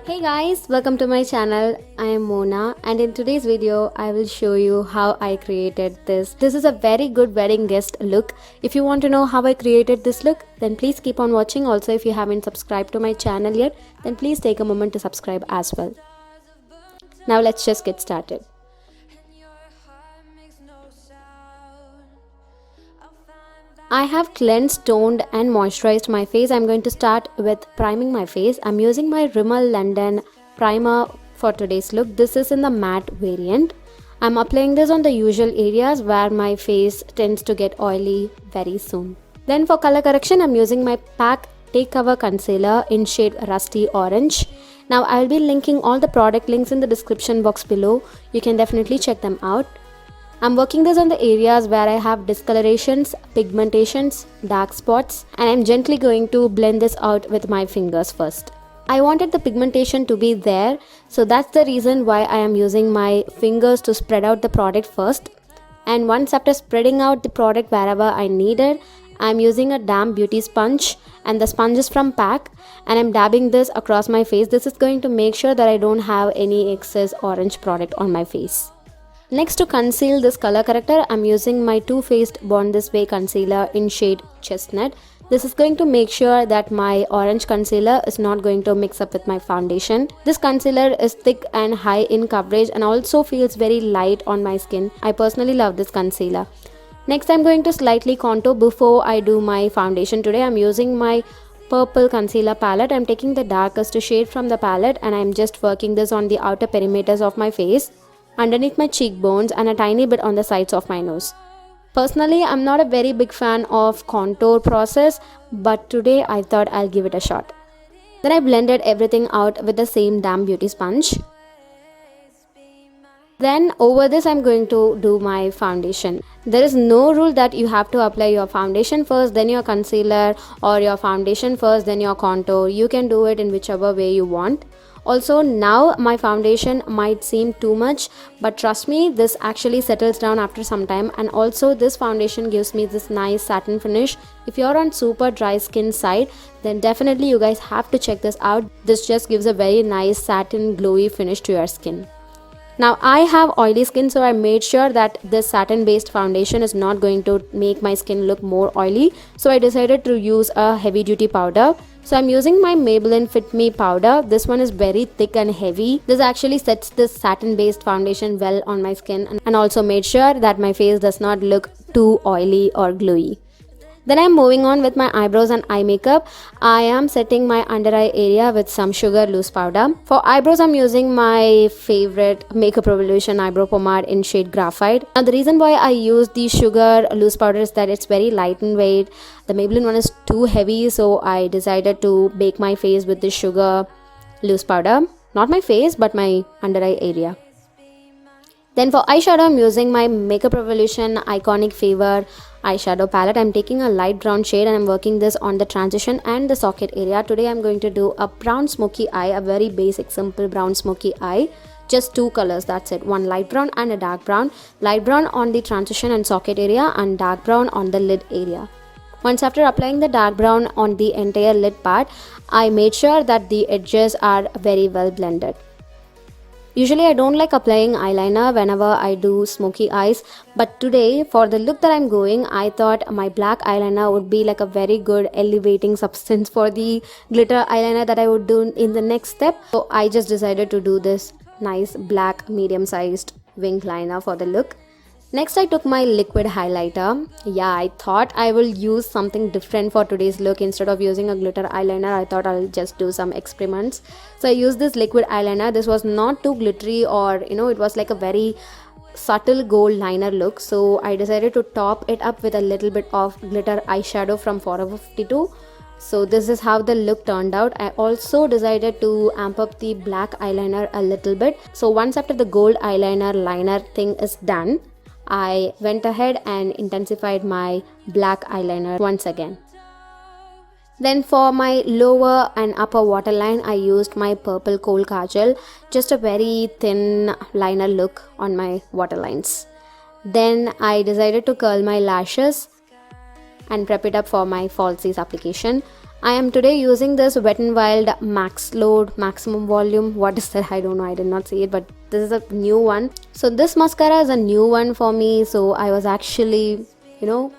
Hey guys, welcome to my channel. I am Mona and in today's video I will show you how I created this. This is a very good wedding guest look. If you want to know how I created this look, then please keep on watching. Also, if you haven't subscribed to my channel yet, then please take a moment to subscribe as well. Now let's just get started. I have cleansed, toned and moisturized my face. I'm going to start with priming my face. I'm using my Rimmel London primer for today's look. This is in the matte variant. I'm applying this on the usual areas where my face tends to get oily very soon. Then for color correction, I'm using my PAC Take Cover Concealer in shade Rusty Orange. Now I'll be linking all the product links in the description box below. You can definitely check them out. I'm working this on the areas where I have discolorations, pigmentations, dark spots, and I'm gently going to blend this out with my fingers first. I wanted the pigmentation to be there, so that's the reason why I am using my fingers to spread out the product first. And once after spreading out the product wherever I need it, I'm using a damp beauty sponge, and the sponge is from PAC, and I'm dabbing this across my face. This is going to make sure that I don't have any excess orange product on my face. Next, to conceal this color corrector, I'm using my Too Faced Born This Way concealer in shade Chestnut. This is going to make sure that my orange concealer is not going to mix up with my foundation. This concealer is thick and high in coverage and also feels very light on my skin. I personally love this concealer. Next, I'm going to slightly contour before I do my foundation. Today I'm using my purple concealer palette. I'm taking the darkest shade from the palette and I'm just working this on the outer perimeters of my face, underneath my cheekbones and a tiny bit on the sides of my nose. Personally, I'm not a very big fan of contour process, but today I thought I'll give it a shot. Then I blended everything out with the same damp beauty sponge. Then over this I'm going to do my foundation. There is no rule that you have to apply your foundation first, then your concealer, or your foundation first, then your contour. You can do it in whichever way you want. Also, now my foundation might seem too much, but trust me, this actually settles down after some time. And also this foundation gives me this nice satin finish. If you're on super dry skin side, then definitely you guys have to check this out. This just gives a very nice satin glowy finish to your skin. Now I have oily skin, so I made sure that this satin based foundation is not going to make my skin look more oily. So I decided to use a heavy duty powder. So I'm using my Maybelline Fit Me powder. This one is very thick and heavy. This actually sets this satin based foundation well on my skin and also made sure that my face does not look too oily or gluey. Then I'm moving on with my eyebrows and eye makeup. I am setting my under eye area with some sugar loose powder. For eyebrows, I'm using my favorite Makeup Revolution eyebrow pomade in shade Graphite. Now the reason why I use the sugar loose powder is that it's very light in weight. The Maybelline one is too heavy, so I decided to bake my face with the sugar loose powder. Not my face, but my under eye area. Then for eyeshadow, I'm using my Makeup Revolution Iconic Fever eyeshadow palette. I'm taking a light brown shade and I'm working this on the transition and the socket area. Today I'm going to do a brown smoky eye, a very basic simple brown smoky eye. Just two colors, that's it. One light brown and a dark brown. Light brown on the transition and socket area and dark brown on the lid area. Once after applying the dark brown on the entire lid part, I made sure that the edges are very well blended. Usually I don't like applying eyeliner whenever I do smoky eyes, but today for the look that I'm going, I thought my black eyeliner would be like a very good elevating substance for the glitter eyeliner that I would do in the next step. So I just decided to do this nice black medium sized wing liner for the look. Next, I took my liquid highlighter. Yeah, I thought I will use something different for today's look. Instead of using a glitter eyeliner, I thought I'll just do some experiments. So I used this liquid eyeliner. This was not too glittery, or it was like a very subtle gold liner look. So I decided to top it up with a little bit of glitter eyeshadow from Forever 52. So this is how the look turned out. I also decided to amp up the black eyeliner a little bit. So once after the gold eyeliner liner thing is done, I went ahead and intensified my black eyeliner once again. Then for my lower and upper waterline, I used my purple kohl kajal, just a very thin liner look on my waterlines. Then I decided to curl my lashes and prep it up for my falsies application. I am today using this Wet n Wild Max Load Maximum Volume. What is that? I don't know. I did not see it, but this is a new one. So this mascara is a new one for me. So I was actually,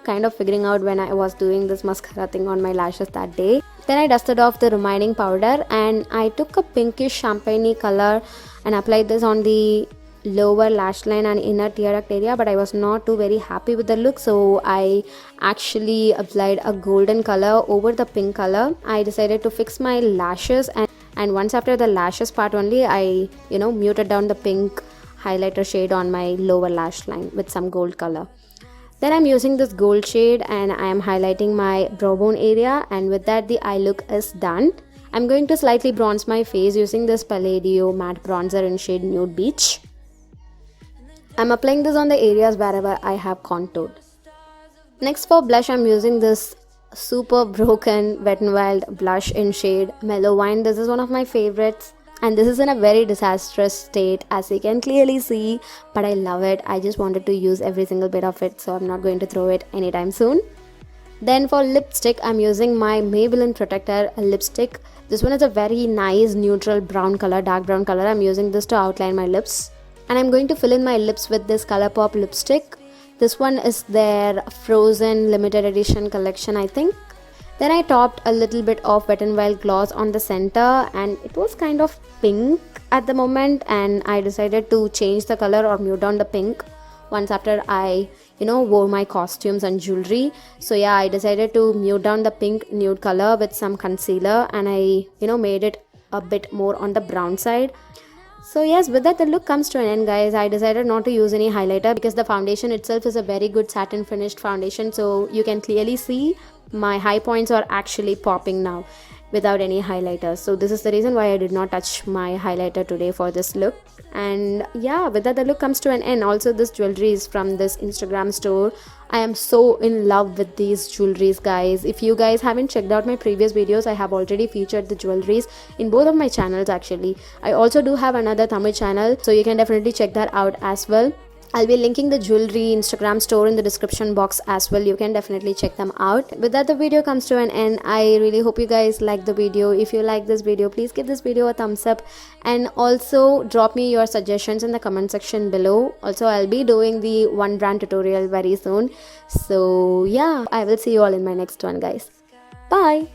kind of figuring out when I was doing this mascara thing on my lashes that day. Then I dusted off the remaining powder and I took a pinkish champagne color and applied this on the lower lash line and inner tear duct area, but I was not too very happy with the look, so I actually applied a golden color over the pink color. I decided to fix my lashes, and once after the lashes part only, I muted down the pink highlighter shade on my lower lash line with some gold color. Then I'm using this gold shade and I am highlighting my brow bone area, and with that the eye look is done. I'm going to slightly bronze my face using this Palladio matte bronzer in shade Nude Beach. I'm applying this on the areas wherever I have contoured. Next for blush, I'm using this super broken Wet n Wild blush in shade Mellow Wine. This is one of my favorites and this is in a very disastrous state as you can clearly see, but I love it. I just wanted to use every single bit of it, so I'm not going to throw it anytime soon. Then for lipstick, I'm using my Maybelline Protector lipstick. This one is a very nice neutral brown color, dark brown color. I'm using this to outline my lips. And I'm going to fill in my lips with this Colourpop lipstick. This one is their Frozen limited edition collection, I think. Then I topped a little bit of Wet n Wild gloss on the center and it was kind of pink at the moment, and I decided to change the color or mute down the pink once after I wore my costumes and jewelry. So yeah, I decided to mute down the pink nude color with some concealer and I made it a bit more on the brown side. So yes, with that the look comes to an end, guys. I decided not to use any highlighter because the foundation itself is a very good satin finished foundation, so you can clearly see my high points are actually popping now without any highlighter. So this is the reason why I did not touch my highlighter today for this look. And yeah, with that the look comes to an end. Also, this jewelry is from this Instagram store. I am so in love with these jewelries, guys. If you guys haven't checked out my previous videos, I have already featured the jewelries in both of my channels actually. I also do have another Tamil channel, so you can definitely check that out as well. I'll be linking the jewelry Instagram store in the description box as well. You can definitely check them out. With that, the video comes to an end. I really hope you guys like the video. If you like this video, please give this video a thumbs up and also drop me your suggestions in the comment section below. Also, I'll be doing the one brand tutorial very soon. So yeah, I will see you all in my next one, guys. Bye.